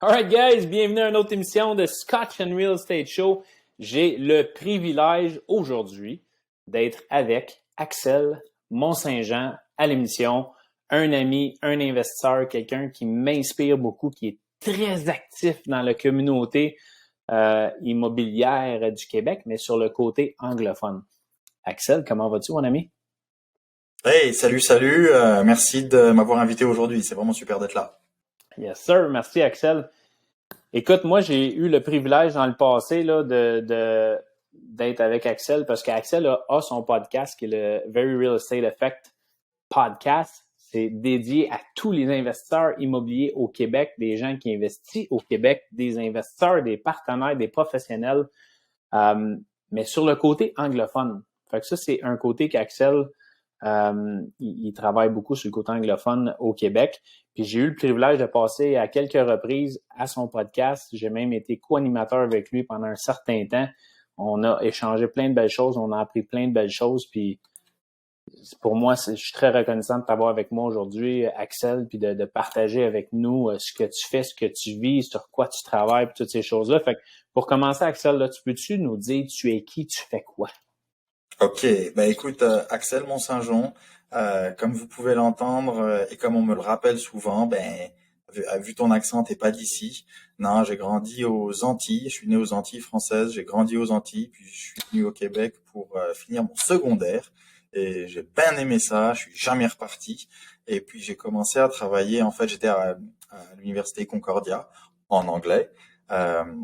Alright guys, bienvenue à une autre émission de Scotch and Real Estate Show. J'ai le privilège aujourd'hui d'être avec Axel Mont-Saint-Jean à l'émission. Un ami, un investisseur, quelqu'un qui m'inspire beaucoup, qui est très actif dans la communauté immobilière du Québec, mais sur le côté anglophone. Axel, comment vas-tu, mon ami? Hey, salut, merci de m'avoir invité aujourd'hui. C'est vraiment super d'être là. Yes sir, merci Axel. Écoute, moi, j'ai eu le privilège dans le passé là, d'être avec Axel parce qu'Axel a son podcast qui est le Very Real Estate Effect Podcast. C'est dédié à tous les investisseurs immobiliers au Québec, des gens qui investissent au Québec, des investisseurs, des partenaires, des professionnels, mais sur le côté anglophone. Fait que ça, c'est un côté qu'Axel il travaille beaucoup sur le côté anglophone au Québec. Puis j'ai eu le privilège de passer à quelques reprises à son podcast. J'ai même été co-animateur avec lui pendant un certain temps. On a échangé plein de belles choses, on a appris plein de belles choses. Puis pour moi, je suis très reconnaissant de t'avoir avec moi aujourd'hui, Axel, puis de partager avec nous ce que tu fais, ce que tu vis, sur quoi tu travailles, puis toutes ces choses-là. Fait que pour commencer, Axel, là, peux-tu nous dire tu es qui, tu fais quoi? Ok, bah écoute, Axel Mont-Saint-Jean, comme vous pouvez l'entendre et comme on me le rappelle souvent, vu ton accent, t'es pas d'ici. Non, j'ai grandi aux Antilles, je suis né aux Antilles françaises, j'ai grandi aux Antilles, puis je suis venu au Québec pour finir mon secondaire. Et j'ai bien aimé ça, je suis jamais reparti. Et puis j'ai commencé à travailler, en fait j'étais à l'université Concordia en anglais.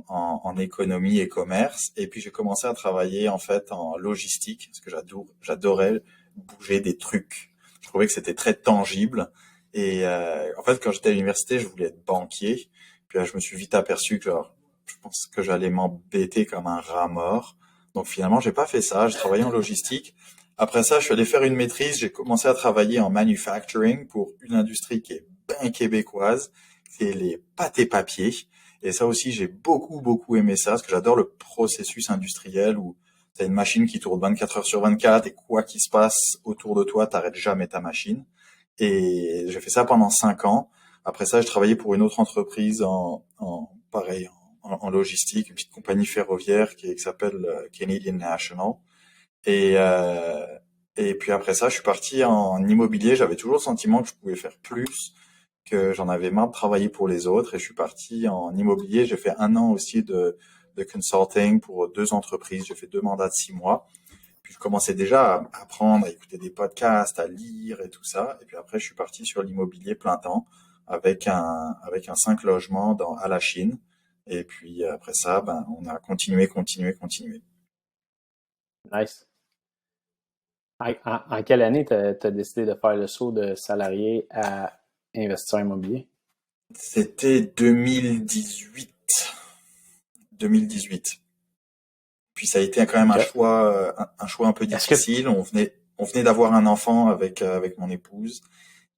En économie et commerce. Et puis j'ai commencé à travailler en fait en logistique parce que j'adorais bouger des trucs. Je trouvais que c'était très tangible. Et en fait, quand j'étais à l'université, je voulais être banquier. Puis là, je me suis vite aperçu que genre, je pense que j'allais m'embêter comme un rat mort. Donc finalement, j'ai pas fait ça. J'ai travaillé en logistique. Après ça, je suis allé faire une maîtrise. J'ai commencé à travailler en manufacturing pour une industrie qui est bien québécoise, c'est les pâtes et papiers. Et ça aussi, j'ai beaucoup aimé ça, parce que j'adore le processus industriel où tu as une machine qui tourne 24 heures sur 24 et quoi qu'il se passe autour de toi, t'arrêtes jamais ta machine. Et j'ai fait ça pendant 5 ans. Après ça, j'ai travaillé pour une autre entreprise pareil, en logistique, une petite compagnie ferroviaire qui s'appelle Canadian National. Et, euh, et puis après ça, je suis parti en immobilier. J'avais toujours le sentiment que je pouvais faire plus, que j'en avais marre de travailler pour les autres. Et je suis parti en immobilier. J'ai fait 1 an aussi de consulting pour 2 entreprises. J'ai fait 2 mandats de 6 mois. Puis je commençais déjà à apprendre, à écouter des podcasts, à lire et tout ça. Et puis après, je suis parti sur l'immobilier plein temps avec un 5 logements à la Chine. Et puis après ça, on a continué. Nice. En quelle année tu as décidé de faire le saut de salarié à investisseur immobilier? C'était 2018. 2018. Puis ça a été quand même OK. un choix un peu Est-ce que difficile. On venait d'avoir un enfant avec mon épouse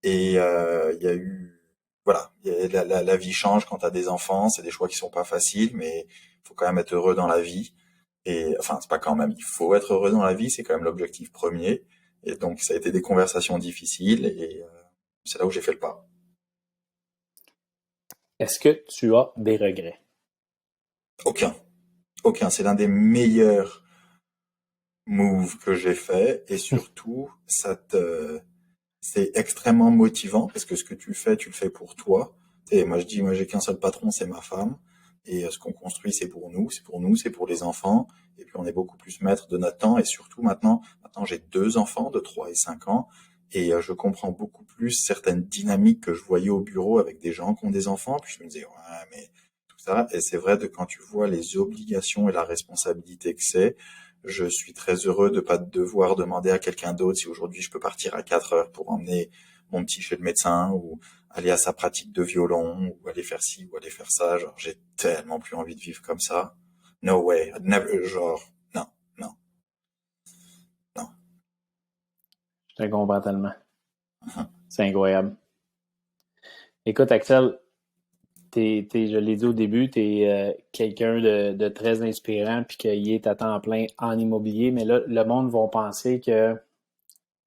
et il y a eu, voilà, la vie change quand t'as des enfants. C'est des choix qui sont pas faciles, mais il faut quand même être heureux dans la vie. Et enfin, c'est pas quand même, il faut être heureux dans la vie, c'est quand même l'objectif premier. Et donc ça a été des conversations difficiles et c'est là où j'ai fait le pas. est-ce que tu as des regrets? Aucun, aucun. C'est l'un des meilleurs move que j'ai fait et surtout c'est extrêmement motivant parce que ce que tu le fais pour toi. Et moi je dis moi j'ai qu'un seul patron, c'est ma femme et ce qu'on construit c'est pour les enfants et puis on est beaucoup plus maître de notre temps et surtout maintenant j'ai 2 enfants de 3 et 5 ans et je comprends beaucoup plus certaines dynamiques que je voyais au bureau avec des gens qui ont des enfants puis je me disais ouais mais tout ça et c'est vrai que quand tu vois les obligations et la responsabilité que c'est, je suis très heureux de pas devoir demander à quelqu'un d'autre si aujourd'hui je peux partir à 4 heures pour emmener mon petit chez le médecin ou aller à sa pratique de violon ou aller faire ci ou aller faire ça. Genre, j'ai tellement plus envie de vivre comme ça. No way. I'd never, genre, non, non, non. Je te comprends tellement. C'est incroyable. Écoute, Axel, je l'ai dit au début, tu es quelqu'un de très inspirant puis qu'il est à temps plein en immobilier, mais là, le monde va penser que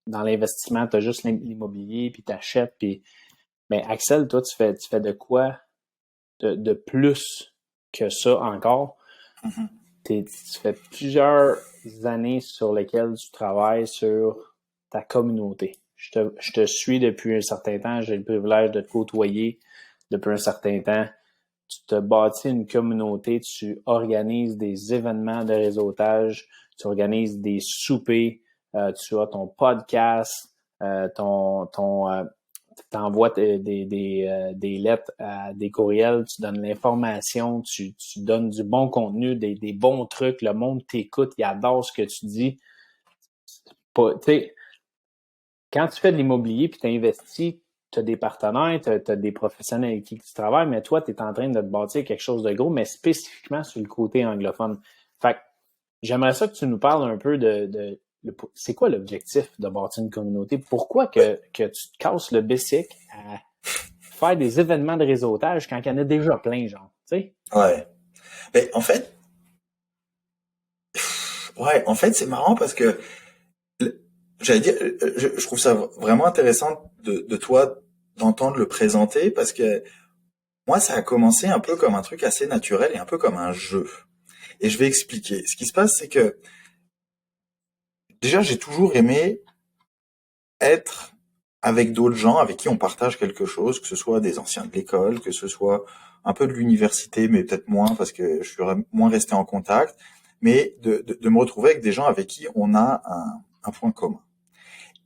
dans l'investissement, tu as juste l'immobilier puis tu achètes. Puis... Mais Axel, toi, tu fais de quoi de plus que ça encore. Mhm. Tu fais plusieurs années sur lesquelles tu travailles sur ta communauté. Je te suis depuis un certain temps, j'ai le privilège de te côtoyer depuis un certain temps. Tu te bâtis une communauté, tu organises des événements de réseautage, tu organises des soupers, tu as ton podcast, t'envoies des lettres à des courriels, tu donnes l'information, tu donnes du bon contenu, des bons trucs, le monde t'écoute, il adore ce que tu dis. Tu sais, quand tu fais de l'immobilier puis tu investis, tu as des partenaires, tu as des professionnels avec qui tu travailles, mais toi, tu es en train de te bâtir quelque chose de gros, mais spécifiquement sur le côté anglophone. Fait que j'aimerais ça que tu nous parles un peu c'est quoi l'objectif de bâtir une communauté? Pourquoi que tu te casses le bicycle à faire des événements de réseautage quand il y en a déjà plein, genre, tu sais? Ouais. Mais en fait, c'est marrant parce que j'allais dire, je trouve ça vraiment intéressant de toi d'entendre le présenter parce que moi, ça a commencé un peu comme un truc assez naturel et un peu comme un jeu. Et je vais expliquer. Ce qui se passe, c'est que déjà, j'ai toujours aimé être avec d'autres gens avec qui on partage quelque chose, que ce soit des anciens de l'école, que ce soit un peu de l'université, mais peut-être moins parce que je suis moins resté en contact, mais de me retrouver avec des gens avec qui on a un point commun.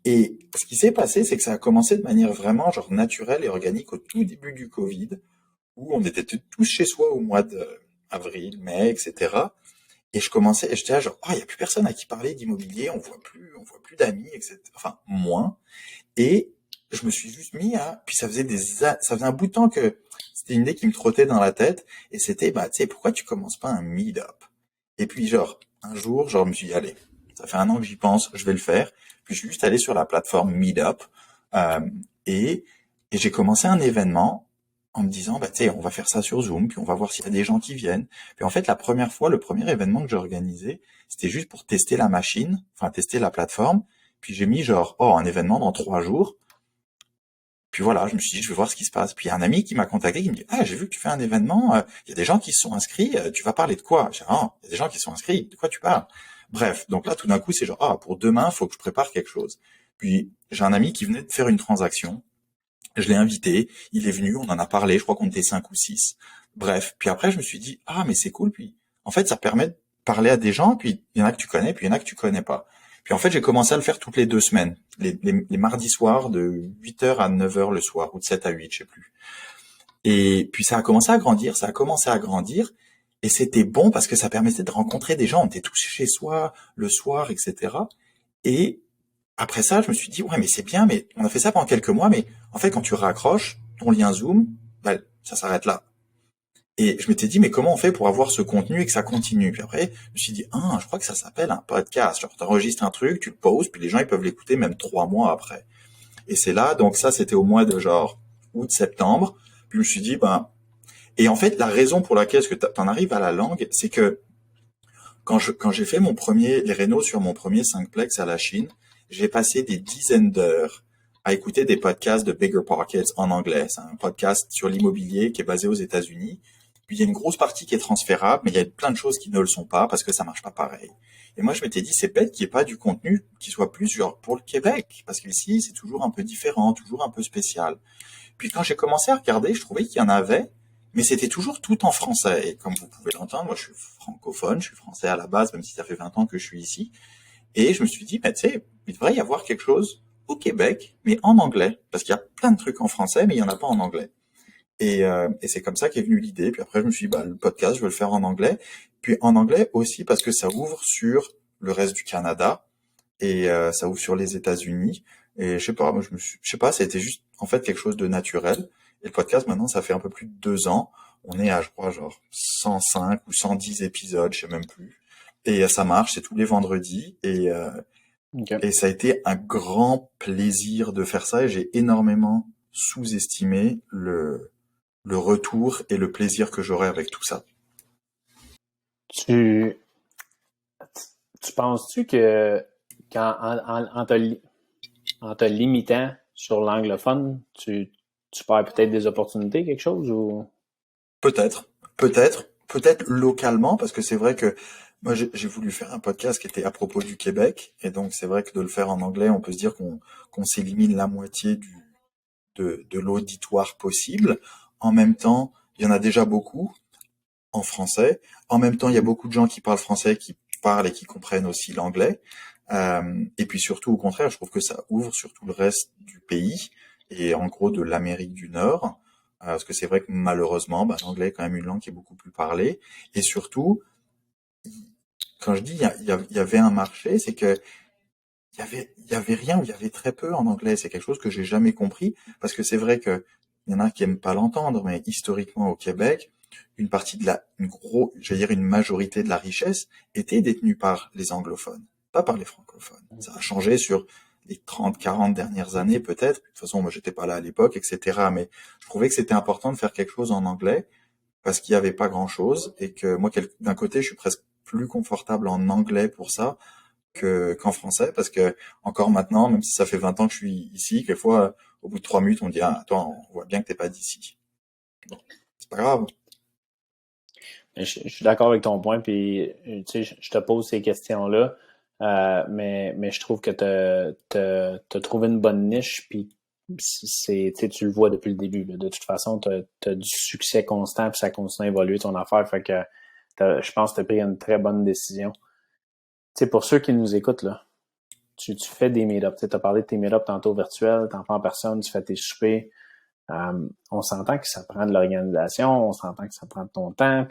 Et ce qui s'est passé, c'est que ça a commencé de manière vraiment genre naturelle et organique au tout début du Covid, où on était tous chez soi au mois de avril, mai, etc. Et je commençais, et j'étais là genre, il y a plus personne à qui parler d'immobilier, on voit plus d'amis, etc. Enfin, moins. Et je me suis juste mis à, puis ça faisait un bout de temps que c'était une idée qui me trottait dans la tête, et c'était, bah, tu sais, pourquoi tu commences pas un meet-up? Et puis, genre, un jour, genre, je me suis dit, allez, ça fait un an que j'y pense, je vais le faire. Puis, je suis juste allé sur la plateforme Meetup, euh, et, et j'ai commencé un événement en me disant, bah, tu sais, on va faire ça sur Zoom, puis on va voir s'il y a des gens qui viennent. Puis, en fait, la première fois, le premier événement que j'ai organisé, c'était juste pour tester la machine, enfin, tester la plateforme. Puis j'ai mis genre, un événement dans 3 jours. Puis voilà, je me suis dit, je vais voir ce qui se passe. Puis il y a un ami qui m'a contacté, qui me dit, j'ai vu que tu fais un événement, il y a des gens qui se sont inscrits, tu vas parler de quoi? J'ai dit, il y a des gens qui se sont inscrits, de quoi tu parles? Bref, donc là, tout d'un coup, c'est genre, pour demain, faut que je prépare quelque chose. Puis j'ai un ami qui venait de faire une transaction, je l'ai invité, il est venu, on en a parlé, je crois qu'on était 5 ou 6. Bref, puis après, je me suis dit, mais c'est cool, puis en fait, ça permet de parler à des gens, puis il y en a que tu connais, puis il y en a que tu connais pas. Puis en fait, j'ai commencé à le faire toutes les 2 semaines, les mardis soirs de 8 heures à 9 heures le soir, ou de 7 à 8, je sais plus. Et puis ça a commencé à grandir, et c'était bon parce que ça permettait de rencontrer des gens, on était tous chez soi, le soir, etc. Et après ça, je me suis dit, ouais, mais c'est bien, mais on a fait ça pendant quelques mois, mais en fait, quand tu raccroches ton lien Zoom, bah, ça s'arrête là. Et je m'étais dit, mais comment on fait pour avoir ce contenu et que ça continue? Puis après, je me suis dit, je crois que ça s'appelle un podcast. Genre, t'enregistres un truc, tu le poses, puis les gens, ils peuvent l'écouter même 3 mois après. Et c'est là, donc ça, c'était au mois de genre août, septembre. Puis je me suis dit, et en fait, la raison pour laquelle est-ce que t'en arrives à la langue, c'est que quand j'ai fait les rénaux sur mon premier 5plex à la Chine, j'ai passé des dizaines d'heures à écouter des podcasts de Bigger Pockets en anglais. C'est un podcast sur l'immobilier qui est basé aux États-Unis. Puis il y a une grosse partie qui est transférable, mais il y a plein de choses qui ne le sont pas parce que ça marche pas pareil. Et moi, je m'étais dit, c'est bête qu'il n'y ait pas du contenu qui soit plus genre pour le Québec, parce qu'ici, c'est toujours un peu différent, toujours un peu spécial. Puis quand j'ai commencé à regarder, je trouvais qu'il y en avait, mais c'était toujours tout en français. Et comme vous pouvez l'entendre, moi je suis francophone, je suis français à la base, même si ça fait 20 ans que je suis ici. Et je me suis dit, tu sais, il devrait y avoir quelque chose au Québec, mais en anglais, parce qu'il y a plein de trucs en français, mais il y en a pas en anglais. Et c'est comme ça qu'est venue l'idée. Puis après, je me suis dit, le podcast, je vais le faire en anglais. Puis en anglais aussi parce que ça ouvre sur le reste du Canada et ça ouvre sur les États-Unis. Et je sais pas, je sais pas, ça a été juste en fait quelque chose de naturel. Et le podcast maintenant, ça fait un peu plus de 2 ans. On est à, je crois, genre 105 ou 110 épisodes, je sais même plus. Et ça marche, c'est tous les vendredis. OK. Et ça a été un grand plaisir de faire ça. Et j'ai énormément sous-estimé le retour et le plaisir que j'aurai avec tout ça. Tu, tu penses-tu que en te limitant sur l'anglophone, tu perds peut-être des opportunités, quelque chose ou? Peut-être, peut-être localement, parce que c'est vrai que moi j'ai voulu faire un podcast qui était à propos du Québec, et donc c'est vrai que de le faire en anglais, on peut se dire qu'on s'élimine la moitié de l'auditoire possible. En même temps, il y en a déjà beaucoup en français. En même temps, il y a beaucoup de gens qui parlent français, qui parlent et qui comprennent aussi l'anglais. Et puis surtout, au contraire, je trouve que ça ouvre sur tout le reste du pays et en gros de l'Amérique du Nord. Parce que c'est vrai que malheureusement, bah, l'anglais est quand même une langue qui est beaucoup plus parlée. Et surtout, quand je dis il y avait un marché, c'est que il y avait rien ou il y avait très peu en anglais. C'est quelque chose que j'ai jamais compris parce que c'est vrai que il y en a qui aiment pas l'entendre, mais historiquement au Québec, une partie de j'allais dire une majorité de la richesse était détenue par les anglophones, pas par les francophones. Ça a changé sur les 30, 40 dernières années peut-être. De toute façon, moi j'étais pas là à l'époque, etc. Mais je trouvais que c'était important de faire quelque chose en anglais parce qu'il y avait pas grand-chose et que moi, d'un côté, je suis presque plus confortable en anglais pour ça qu'en français, parce que encore maintenant, même si ça fait 20 ans que je suis ici, quelquefois, au bout de 3 minutes, on dit, ah, toi, on voit bien que t'es pas d'ici. Bon, c'est pas grave. Je suis d'accord avec ton point, puis tu sais, je te pose ces questions-là, mais je trouve que t'as trouvé une bonne niche, puis tu sais, tu le vois depuis le début. Là. De toute façon, t'as du succès constant, puis ça continue à évoluer ton affaire, fait que je pense que tu as pris une très bonne décision. Tu sais, pour ceux qui nous écoutent, là, tu fais des meet-ups. Tu as parlé de tes meet-ups tantôt virtuels, t'en fais en personne, tu fais tes soupers. On s'entend que ça prend de l'organisation, on s'entend que ça prend de ton temps,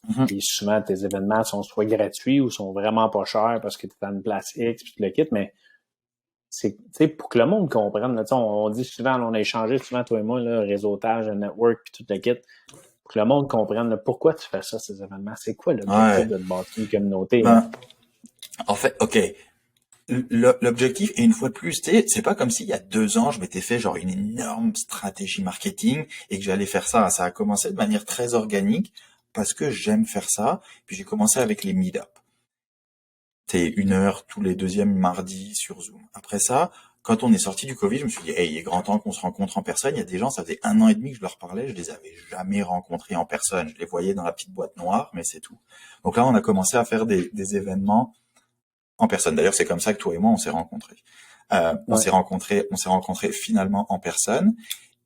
Mhm. puis souvent tes événements sont soit gratuits ou sont vraiment pas chers parce que tu es à une place X puis tu le quittes, mais c'est pour que le monde comprenne. Là, on dit souvent, on a échangé souvent, toi et moi, là, réseautage, le network, puis tout le kit, pour que le monde comprenne là, pourquoi tu fais ça, ces événements. C'est quoi l'objectif Ouais. de te bâtir une communauté? Là? Ben, en fait, ok. L'objectif, et une fois de plus, c'est pas comme s'il y a 2 ans, je m'étais fait genre une énorme stratégie marketing et que j'allais faire ça. Ça a commencé de manière très organique parce que j'aime faire ça. Puis j'ai commencé avec les meet-up. C'est 1 heure tous les deuxièmes mardis sur Zoom. Après ça, quand on est sorti du Covid, je me suis dit, hey, il est grand temps qu'on se rencontre en personne. Il y a des gens, ça faisait 1 an et demi que je leur parlais, je les avais jamais rencontrés en personne. Je les voyais dans la petite boîte noire, mais c'est tout. Donc là, on a commencé à faire des événements en personne. D'ailleurs, c'est comme ça que toi et moi, on s'est rencontrés. Ouais. On s'est rencontrés finalement en personne.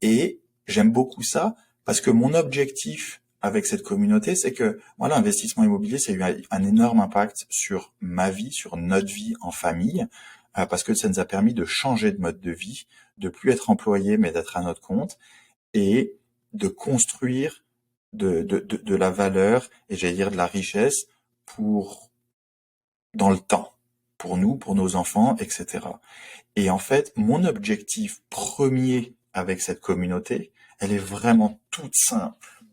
Et j'aime beaucoup ça parce que mon objectif avec cette communauté, c'est que moi, l'investissement immobilier, ça a eu un énorme impact sur ma vie, sur notre vie en famille, parce que ça nous a permis de changer de mode de vie, de plus être employé, mais d'être à notre compte, et de construire de la valeur, et j'allais dire de la richesse, pour dans le temps, pour nous, pour nos enfants, etc. Et en fait, mon objectif premier avec cette communauté, elle est vraiment toute simple.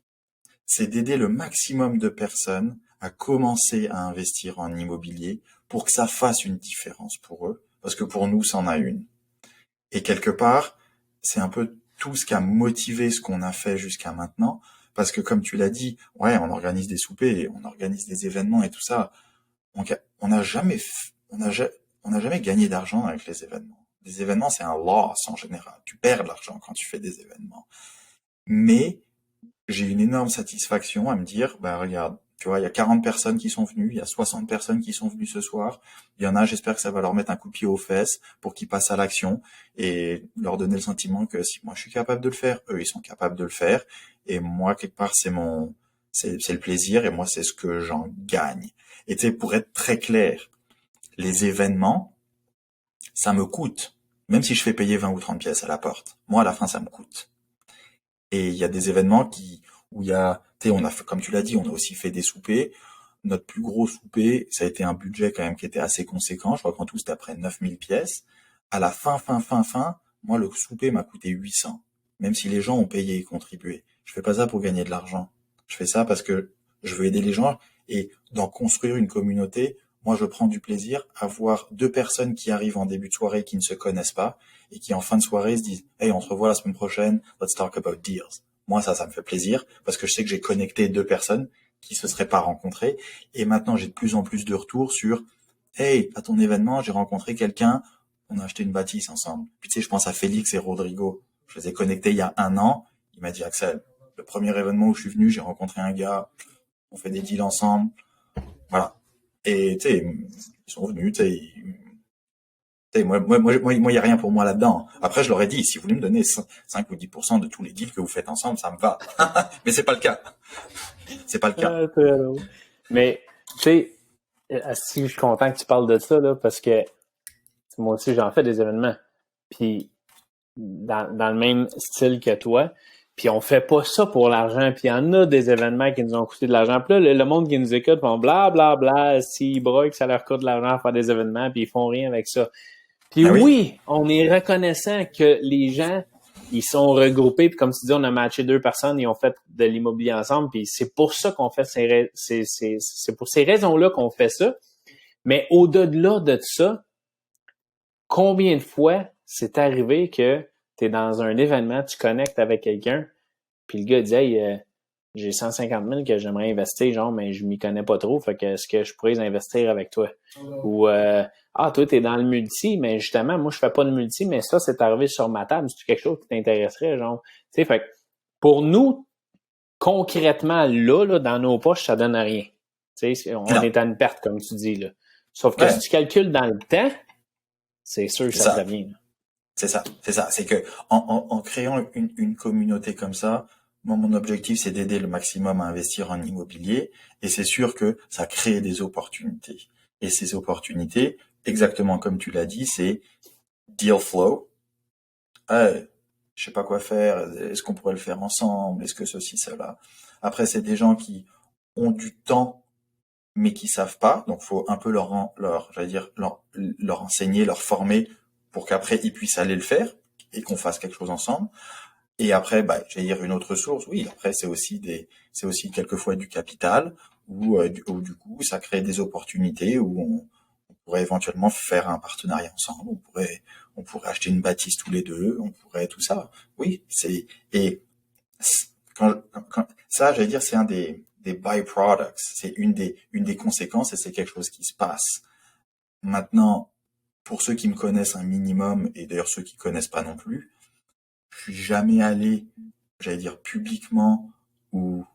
C'est d'aider le maximum de personnes à commencer à investir en immobilier pour que ça fasse une différence pour eux, parce que pour nous, ça en a une. Et quelque part, c'est un peu tout ce qui a motivé ce qu'on a fait jusqu'à maintenant, parce que comme tu l'as dit, ouais, on organise des soupers, on organise des événements et tout ça. On n'a jamais, on n'a jamais gagné d'argent avec les événements. Les événements, c'est un loss en général. Tu perds de l'argent quand tu fais des événements. Mais j'ai une énorme satisfaction à me dire, bah regarde, tu vois, il y a 40 personnes qui sont venues, il y a 60 personnes qui sont venues ce soir. Il y en a, j'espère que ça va leur mettre un coup de pied aux fesses pour qu'ils passent à l'action et leur donner le sentiment que si moi je suis capable de le faire, eux ils sont capables de le faire. Et moi, quelque part, c'est le plaisir et moi c'est ce que j'en gagne. Et tu sais, pour être très clair, les événements, ça me coûte. Même si je fais payer 20 ou 30 pièces à la porte. Moi, à la fin, ça me coûte. Et il y a des événements où il y a, tu sais, comme tu l'as dit, on a aussi fait des soupers. Notre plus gros souper, ça a été un budget quand même qui était assez conséquent. Je crois qu'en tout, c'était à près 9000 pièces. À la fin, moi, le souper m'a coûté 800. Même si les gens ont payé et contribué. Je fais pas ça pour gagner de l'argent. Je fais ça parce que je veux aider les gens et d'en construire une communauté. Moi, je prends du plaisir à voir 2 personnes qui arrivent en début de soirée qui ne se connaissent pas et qui en fin de soirée se disent hey, on se revoit la semaine prochaine, let's talk about deals. Moi, ça me fait plaisir parce que je sais que j'ai connecté 2 personnes qui se seraient pas rencontrées et maintenant j'ai de plus en plus de retours sur hey, à ton événement, j'ai rencontré quelqu'un, on a acheté une bâtisse ensemble. Puis tu sais, je pense à Félix et Rodrigo. Je les ai connectés il y a 1 an. Il m'a dit Axel, le premier événement où je suis venu, j'ai rencontré un gars, on fait des deals ensemble, voilà. Et tu sais, ils sont venus, tu sais, moi, y a rien pour moi là-dedans. Après, je leur ai dit, si vous voulez me donner 5 ou 10% de tous les deals que vous faites ensemble, ça me va. Mais c'est pas le cas. C'est pas le cas. Mais, tu sais, si je suis content que tu parles de ça, là, parce que moi aussi, j'en fais des événements. Puis, dans le même style que toi. Puis, on fait pas ça pour l'argent. Puis, il y en a des événements qui nous ont coûté de l'argent. Puis là, le monde qui nous écoute font blablabla, s'ils broient que ça leur coûte de l'argent à faire des événements, puis ils font rien avec ça. Puis oui, on est reconnaissant que les gens, ils sont regroupés, puis comme tu dis, on a matché 2 personnes, ils ont fait de l'immobilier ensemble, puis c'est pour ça qu'on fait c'est pour ces raisons-là qu'on fait ça. Mais au-delà de ça, combien de fois c'est arrivé que tu es dans un événement, tu connectes avec quelqu'un, puis le gars dit « Hey, j'ai 150 000 que j'aimerais investir, genre, mais je m'y connais pas trop, fait que est-ce que je pourrais investir avec toi? » Ou toi, t'es dans le multi, mais justement, moi, je fais pas de multi, mais ça, c'est arrivé sur ma table. C'est quelque chose qui t'intéresserait, genre. Tu sais, fait que pour nous, concrètement, là, dans nos poches, ça donne rien. Tu sais, on est à une perte, comme tu dis, là. Sauf que si tu calcules dans le temps, c'est sûr que ça revient. C'est ça. C'est que en créant une communauté comme ça, moi, mon objectif, c'est d'aider le maximum à investir en immobilier. Et c'est sûr que ça crée des opportunités. Et ces opportunités, exactement comme tu l'as dit, c'est deal flow. Je sais pas quoi faire. Est-ce qu'on pourrait le faire ensemble? Est-ce que ceci, cela? Après, c'est des gens qui ont du temps, mais qui savent pas. Donc, faut un peu leur enseigner, leur former pour qu'après, ils puissent aller le faire et qu'on fasse quelque chose ensemble. Et après, une autre source. Oui, après, c'est aussi quelquefois du capital ou du coup, ça crée des opportunités où on pourrait éventuellement faire un partenariat ensemble. On pourrait acheter une bâtisse tous les deux. On pourrait tout ça. Oui, ça, c'est un des byproducts. C'est une des conséquences et c'est quelque chose qui se passe. Maintenant, pour ceux qui me connaissent un minimum et d'ailleurs ceux qui connaissent pas non plus, je suis jamais allé, publiquement ou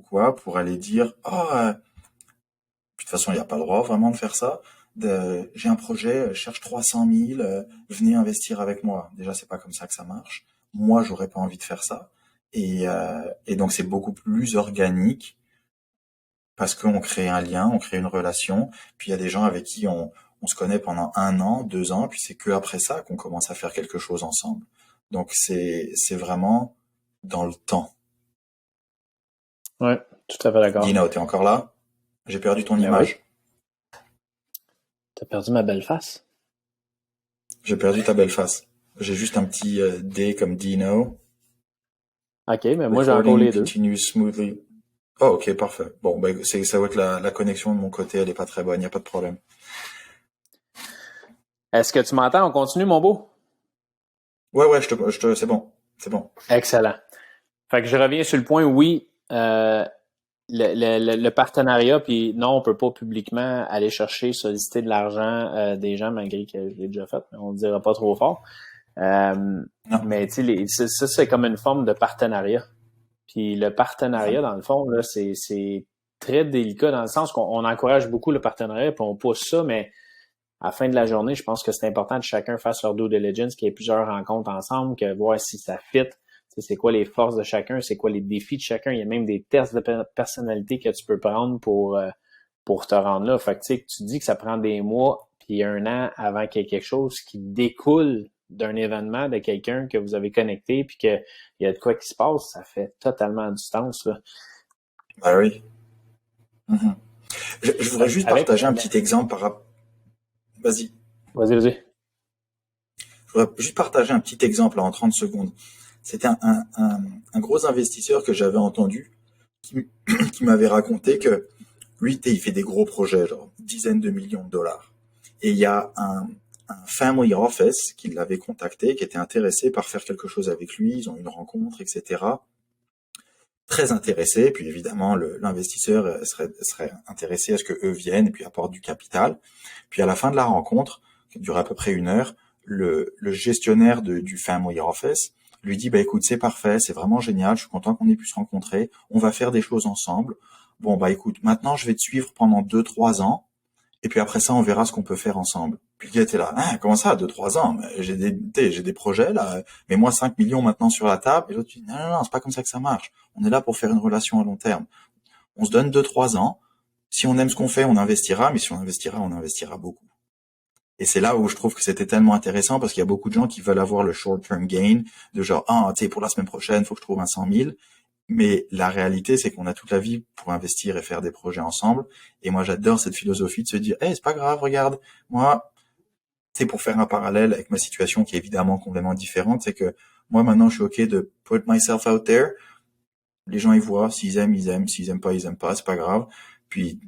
quoi pour aller dire de toute façon il n'y a pas le droit vraiment de faire ça. J'ai un projet, je cherche 300 000, venez investir avec moi. Déjà c'est pas comme ça que ça marche. Moi j'aurais pas envie de faire ça et donc c'est beaucoup plus organique parce qu'on crée un lien, on crée une relation. Puis il y a des gens avec qui on se connaît pendant 1 an, 2 ans, puis c'est que après ça qu'on commence à faire quelque chose ensemble. Donc c'est vraiment dans le temps. Ouais, tout à fait d'accord. Dino, t'es encore là? J'ai perdu ton image. Oui. T'as perdu ma belle face? J'ai perdu ta belle face. J'ai juste un petit D comme Dino. OK, mais moi j'ai encore les deux. Continue smoothly. Oh, ok, parfait. Bon, ça va être la connexion de mon côté, elle est pas très bonne, il n'y a pas de problème. Est-ce que tu m'entends? On continue, mon beau? Ouais, c'est bon. C'est bon. Excellent. Fait que je reviens sur le point, oui, le partenariat, puis non, on peut pas publiquement aller chercher, solliciter de l'argent des gens, malgré que je l'ai déjà fait, mais on ne dira pas trop fort. Mais tu sais, ça, c'est comme une forme de partenariat. Puis le partenariat, dans le fond, là, c'est très délicat dans le sens qu'on encourage beaucoup le partenariat, puis on pousse ça, mais à la fin de la journée, je pense que c'est important que chacun fasse leur due diligence, qu'il y ait plusieurs rencontres ensemble, que voir si ça fit. C'est quoi les forces de chacun, c'est quoi les défis de chacun. Il y a même des tests de personnalité que tu peux prendre pour te rendre là. Fait que tu dis que ça prend des mois puis 1 an avant qu'il y ait quelque chose qui découle d'un événement de quelqu'un que vous avez connecté puis qu'il y a de quoi qui se passe, ça fait totalement du sens, là. Ben oui. Mm-hmm. Je voudrais juste partager un petit exemple par rapport... Vas-y. Vas-y. Je voudrais juste partager un petit exemple en 30 secondes. C'était un gros investisseur que j'avais entendu qui m'avait raconté que lui, il fait des gros projets, genre dizaines de millions de dollars. Et il y a un family office qui l'avait contacté, qui était intéressé par faire quelque chose avec lui. Ils ont eu une rencontre, etc. Très intéressé. Puis évidemment, l'investisseur serait intéressé à ce que eux viennent et puis apportent du capital. Puis à la fin de la rencontre, qui dure à peu près 1 heure, le gestionnaire du family office lui dit, bah écoute, c'est parfait, c'est vraiment génial, je suis content qu'on ait pu se rencontrer, on va faire des choses ensemble. Bon, bah écoute, maintenant je vais te suivre pendant 2, 3 ans, et puis après ça, on verra ce qu'on peut faire ensemble. Puis le gars était là, ah, comment ça, 2, 3 ans? Mais j'ai des projets là, mais moi 5 millions maintenant sur la table. Et l'autre dit, non, non, non, c'est pas comme ça que ça marche. On est là pour faire une relation à long terme. On se donne 2, 3 ans. Si on aime ce qu'on fait, on investira, mais si on investira beaucoup. Et c'est là où je trouve que c'était tellement intéressant parce qu'il y a beaucoup de gens qui veulent avoir le short-term gain, de genre, ah, tu sais, pour la semaine prochaine, faut que je trouve un 100 000. Mais la réalité, c'est qu'on a toute la vie pour investir et faire des projets ensemble. Et moi, j'adore cette philosophie de se dire, hey, c'est pas grave, regarde, moi, c'est pour faire un parallèle avec ma situation qui est évidemment complètement différente, c'est que moi, maintenant, je suis OK de put myself out there. Les gens, ils voient, s'ils aiment, s'ils aiment pas, c'est pas grave. Puis,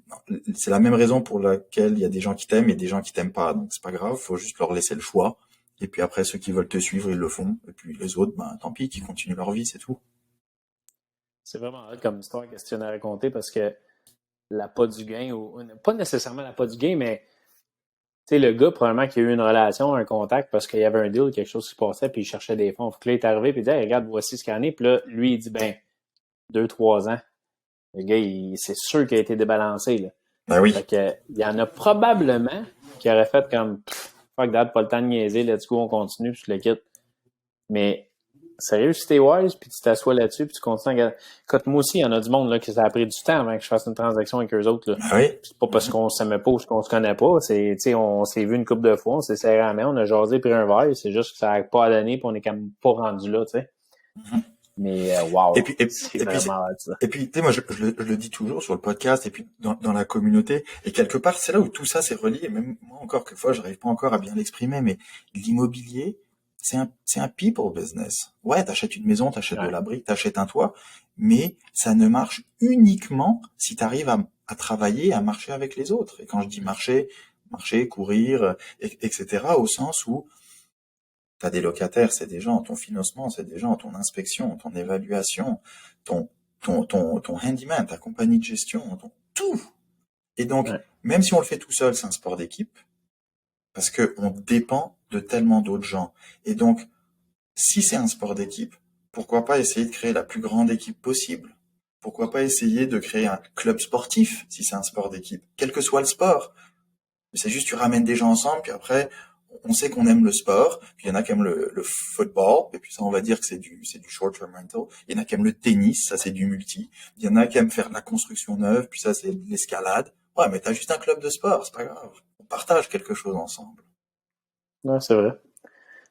c'est la même raison pour laquelle il y a des gens qui t'aiment et des gens qui t'aiment pas. Donc, c'est pas grave, faut juste leur laisser le choix. Et puis après, ceux qui veulent te suivre, ils le font. Et puis les autres, ben, tant pis, qui continuent leur vie, c'est tout. C'est vraiment hot comme histoire que tu viens de raconter parce que l'appât du gain, ou pas nécessairement l'appât du gain, mais tu sais, le gars, probablement qu'il a eu une relation, un contact parce qu'il y avait un deal, quelque chose qui se passait, puis il cherchait des fonds. Puis là, il est arrivé, puis il dit, hey, regarde, voici ce qu'il y en est. Puis là, lui, il dit, ben, 2, 3 ans. Le gars, c'est sûr qu'il a été débalancé, là. Ben oui. Fait que, il y en a probablement qui auraient fait comme, fuck that, pas le temps de niaiser, let's go, on continue, puis je le quitte. Mais, sérieux, si t'es wise, puis tu t'assois là-dessus, puis tu continues à... Écoute, moi aussi, il y en a du monde, là, que ça a pris du temps avant que je fasse une transaction avec eux autres, là. Ben oui. C'est pas parce qu'on s'aimait pas ou qu'on se connaît pas, c'est, tu sais, on s'est vu une couple de fois, on s'est serré à la main, on a jasé, pris un verre, c'est juste que ça a pas donné, puis on est quand même pas rendu là, tu sais. Mhm. Mais, Et wow, puis, c'est et puis, vraiment hot, ça. et puis, tu sais, moi, je le dis toujours sur le podcast et puis dans la communauté. Et quelque part, c'est là où tout ça s'est relié. Même moi, encore, quelquefois, j'arrive pas encore à bien l'exprimer, mais l'immobilier, c'est un people business. Ouais, t'achètes une maison, t'achètes de Ouais. l'abri, t'achètes un toit, mais ça ne marche uniquement si t'arrives à travailler, à marcher avec les autres. Et quand je dis marcher, courir, etc., au sens où t'as des locataires, c'est des gens, ton financement, c'est des gens, ton inspection, ton évaluation, ton, ton handyman, ta compagnie de gestion, tout. Et donc, Ouais. même si on le fait tout seul, c'est un sport d'équipe, parce que on dépend de tellement d'autres gens. Et donc, si c'est un sport d'équipe, pourquoi pas essayer de créer la plus grande équipe possible? Pourquoi pas essayer de créer un club sportif, si c'est un sport d'équipe, quel que soit le sport? C'est juste, tu ramènes des gens ensemble, puis après, on sait qu'on aime le sport, puis il y en a qui aiment le football, et puis ça, on va dire que c'est du short-term rental. Il y en a qui aiment le tennis, ça, c'est du multi. Il y en a qui aiment faire de la construction neuve, puis ça, c'est de l'escalade. Ouais, mais t'as juste un club de sport, c'est pas grave. On partage quelque chose ensemble. Non, c'est vrai.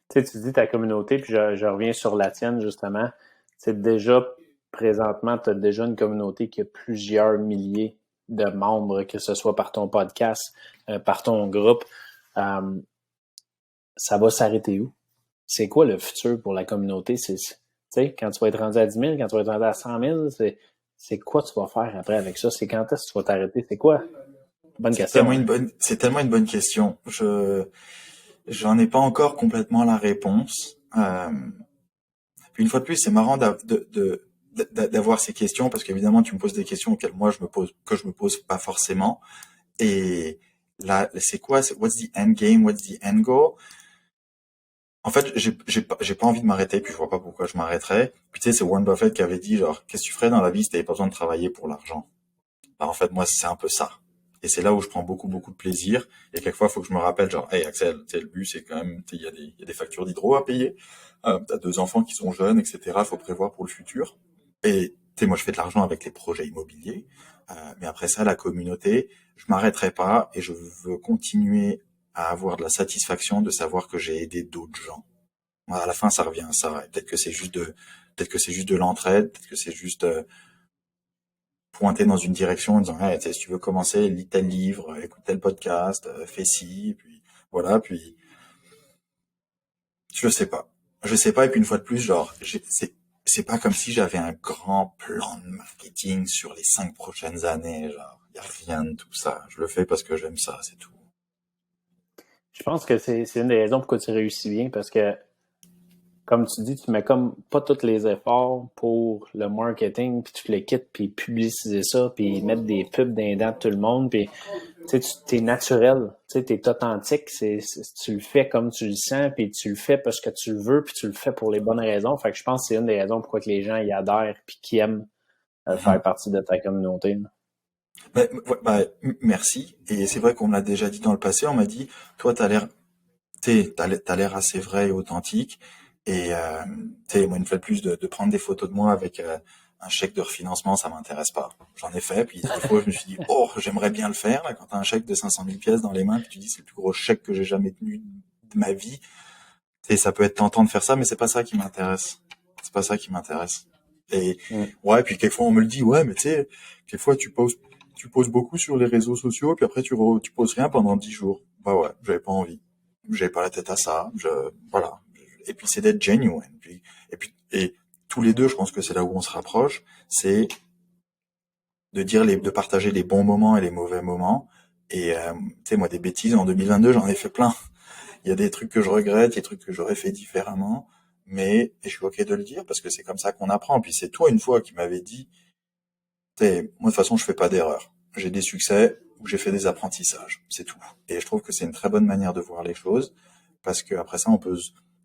Tu sais, tu dis ta communauté, puis je reviens sur la tienne, justement. C'est déjà, présentement, tu as déjà une communauté qui a plusieurs milliers de membres, que ce soit par ton podcast, par ton groupe. Euh, ça va s'arrêter où? C'est quoi le futur pour la communauté? Tu sais, quand tu vas être rendu à 10 000, quand tu vas être rendu à 100 000, c'est quoi tu vas faire après avec ça? C'est quand est-ce que tu vas t'arrêter? C'est quoi? Bonne question, hein? C'est tellement une bonne question. J'en ai pas encore complètement la réponse. Puis une fois de plus, c'est marrant d'avoir ces questions parce qu'évidemment, tu me poses des questions auxquelles moi que je me pose pas forcément. Et là, c'est quoi? C'est what's the end game? What's the end goal? En fait, j'ai pas envie de m'arrêter, puis je vois pas pourquoi je m'arrêterais. Puis tu sais, c'est Warren Buffett qui avait dit genre, qu'est-ce que tu ferais dans la vie si t'avais pas besoin de travailler pour l'argent? Bah, en fait, moi, c'est un peu ça. Et c'est là où je prends beaucoup de plaisir. Et quelquefois, il faut que je me rappelle, genre, hey Axel, tu sais, le but, c'est quand même, tu sais, il y a des factures d'hydro à payer. T'as 2 enfants qui sont jeunes, etc. Faut prévoir pour le futur. Et tu sais, moi, je fais de l'argent avec les projets immobiliers. Mais après ça, la communauté, je m'arrêterai pas et je veux continuer à avoir de la satisfaction de savoir que j'ai aidé d'autres gens. Moi, à la fin, ça revient à ça. Et peut-être que c'est juste de l'entraide, peut-être que c'est juste pointer dans une direction en disant, hey, tu sais, si tu veux commencer, lis tel livre, écoute tel podcast, fais ci, puis voilà, puis je sais pas. Je sais pas, et puis une fois de plus, genre, c'est pas comme si j'avais un grand plan de marketing sur les 5 prochaines années, genre, y a rien de tout ça. Je le fais parce que j'aime ça, c'est tout. Je pense que c'est une des raisons pourquoi tu réussis bien, parce que comme tu dis, tu mets comme pas tous les efforts pour le marketing, puis tu le quittes, puis publiciser ça, puis mettre des pubs dans les dents de tout le monde, puis tu sais, t'es naturel, tu sais, t'es authentique, tu le fais comme tu le sens, puis tu le fais parce que tu le veux, puis tu le fais pour les bonnes raisons. Fait que je pense que c'est une des raisons pourquoi que les gens y adhèrent, puis qui aiment faire partie de ta communauté. Là. Merci. Et c'est vrai qu'on me l'a déjà dit dans le passé. On m'a dit, toi, t'as l'air assez vrai et authentique. Et moi, une fois de plus, de prendre des photos de moi avec un chèque de refinancement, ça m'intéresse pas. J'en ai fait. Puis des fois, je me suis dit, oh, j'aimerais bien le faire. Là, quand t'as un chèque de 500 000 pièces dans les mains, puis tu dis, c'est le plus gros chèque que j'ai jamais tenu de ma vie. Et ça peut être tentant de faire ça, mais c'est pas ça qui m'intéresse. C'est pas ça qui m'intéresse. Et ouais, puis quelquefois on me le dit, ouais, mais tu sais, quelquefois tu poses beaucoup sur les réseaux sociaux, puis après tu poses rien pendant 10 jours. Bah ouais, j'avais pas envie. J'avais pas la tête à ça. Voilà. Et puis c'est d'être genuine. Et tous les deux, je pense que c'est là où on se rapproche, c'est de partager les bons moments et les mauvais moments. Et tu sais, moi, des bêtises en 2022, j'en ai fait plein. Il y a des trucs que je regrette, il y a des trucs que j'aurais fait différemment, mais et je suis ok de le dire parce que c'est comme ça qu'on apprend. Puis c'est toi une fois qui m'avais dit, moi de toute façon je fais pas d'erreur. J'ai des succès ou j'ai fait des apprentissages, c'est tout. Et je trouve que c'est une très bonne manière de voir les choses parce que après ça on peut,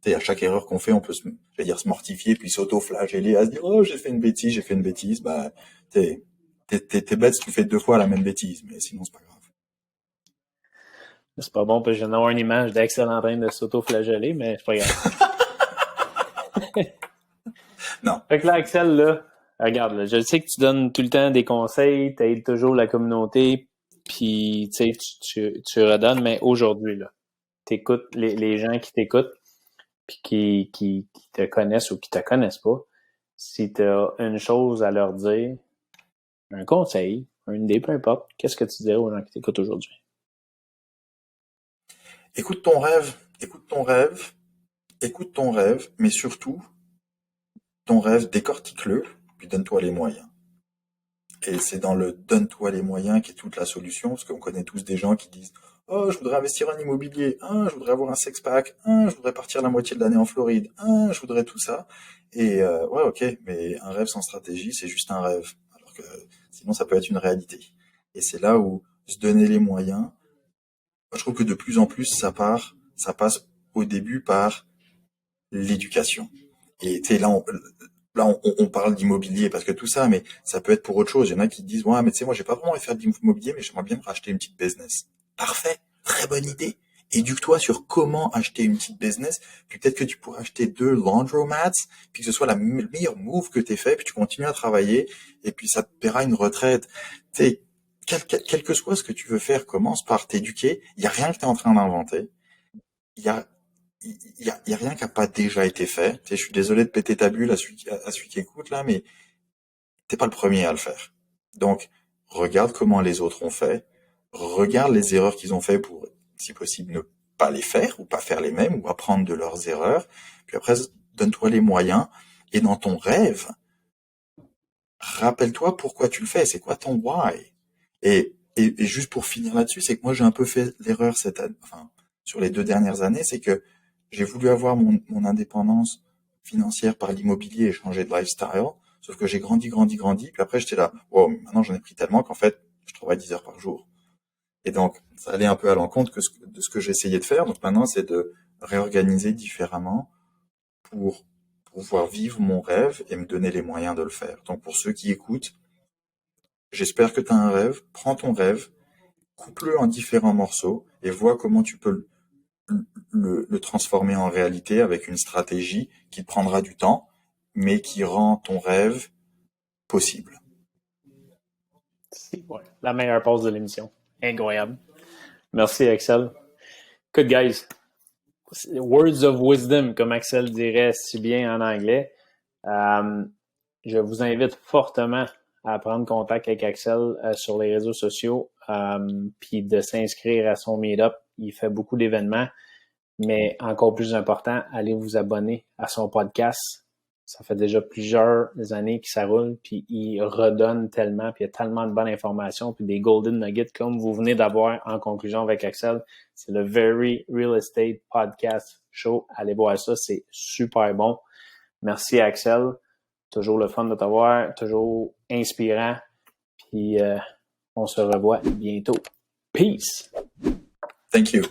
à chaque erreur qu'on fait, on peut se mortifier puis s'auto-flageller à se dire oh j'ai fait une bêtise, j'ai fait une bêtise. Bah t'es bête si tu fais 2 fois la même bêtise, mais sinon c'est pas grave. C'est pas bon, parce que je viens d'avoir une image d'Axel en train de s'auto-flageller, mais c'est pas grave. Non. Fait que là, Axel, là, regarde, là, je sais que tu donnes tout le temps des conseils, tu aides toujours la communauté, puis tu sais, tu redonnes, mais aujourd'hui, là, t'écoutes les gens qui t'écoutent, puis qui te connaissent ou qui te connaissent pas, si tu as une chose à leur dire, un conseil, une idée, peu importe, qu'est-ce que tu dirais aux gens qui t'écoutent aujourd'hui? Écoute ton rêve, écoute ton rêve, écoute ton rêve, mais surtout ton rêve, décortique-le, puis donne-toi les moyens. Et c'est dans le donne-toi les moyens qu'est toute la solution, parce qu'on connaît tous des gens qui disent oh, je voudrais investir en immobilier, je voudrais avoir un sex-pack, je voudrais partir la moitié de l'année en Floride, je voudrais tout ça. Et ouais, ok, mais un rêve sans stratégie, c'est juste un rêve. Alors que sinon, ça peut être une réalité. Et c'est là où se donner les moyens, moi, je trouve que de plus en plus, ça passe au début par l'éducation. Et tu sais, on parle d'immobilier parce que tout ça, mais ça peut être pour autre chose. Il y en a qui disent, ouais, mais tu sais, moi, j'ai pas vraiment envie de faire de l'immobilier, mais j'aimerais bien me racheter une petite business. Parfait. Très bonne idée. Éduque-toi sur comment acheter une petite business. Puis peut-être que tu pourrais acheter 2 laundromats, puis que ce soit le meilleur move que t'aies fait, puis tu continues à travailler, et puis ça te paiera une retraite. Tu sais, quel que soit ce que tu veux faire, commence par t'éduquer. Il y a rien que t'es en train d'inventer. Il y a y a rien qui a pas déjà été fait. Tu sais, je suis désolé de péter ta bulle à celui qui écoute là, mais t'es pas le premier à le faire. Donc, regarde comment les autres ont fait, regarde les erreurs qu'ils ont fait pour, si possible, ne pas les faire ou pas faire les mêmes ou apprendre de leurs erreurs. Puis après, donne-toi les moyens et dans ton rêve, rappelle-toi pourquoi tu le fais. C'est quoi ton why? Et juste pour finir là-dessus, c'est que moi j'ai un peu fait l'erreur cette année, enfin, sur les 2 dernières années, c'est que j'ai voulu avoir mon indépendance financière par l'immobilier et changer de lifestyle. Sauf que j'ai grandi. Puis après, j'étais là, wow, maintenant j'en ai pris tellement qu'en fait, je travaille 10 heures par jour. Et donc, ça allait un peu à l'encontre de ce que j'essayais de faire. Donc maintenant, c'est de réorganiser différemment pour pouvoir vivre mon rêve et me donner les moyens de le faire. Donc pour ceux qui écoutent, j'espère que tu as un rêve. Prends ton rêve, coupe-le en différents morceaux et vois comment tu peux le transformer en réalité avec une stratégie qui te prendra du temps, mais qui rend ton rêve possible. C'est la meilleure pause de l'émission. Incroyable. Merci, Axel. Good, guys. Words of wisdom, comme Axel dirait si bien en anglais. Je vous invite fortement à prendre contact avec Axel sur les réseaux sociaux, puis de s'inscrire à son meet-up. Il fait beaucoup d'événements, mais encore plus important, allez vous abonner à son podcast. Ça fait déjà plusieurs années qu'il ça roule, puis il redonne tellement, puis il y a tellement de bonnes informations, puis des golden nuggets comme vous venez d'avoir en conclusion avec Axel. C'est le Very Real Estate Podcast Show. Allez voir ça, c'est super bon. Merci Axel. Toujours le fun de t'avoir, toujours inspirant. Puis on se revoit bientôt. Peace! Thank you.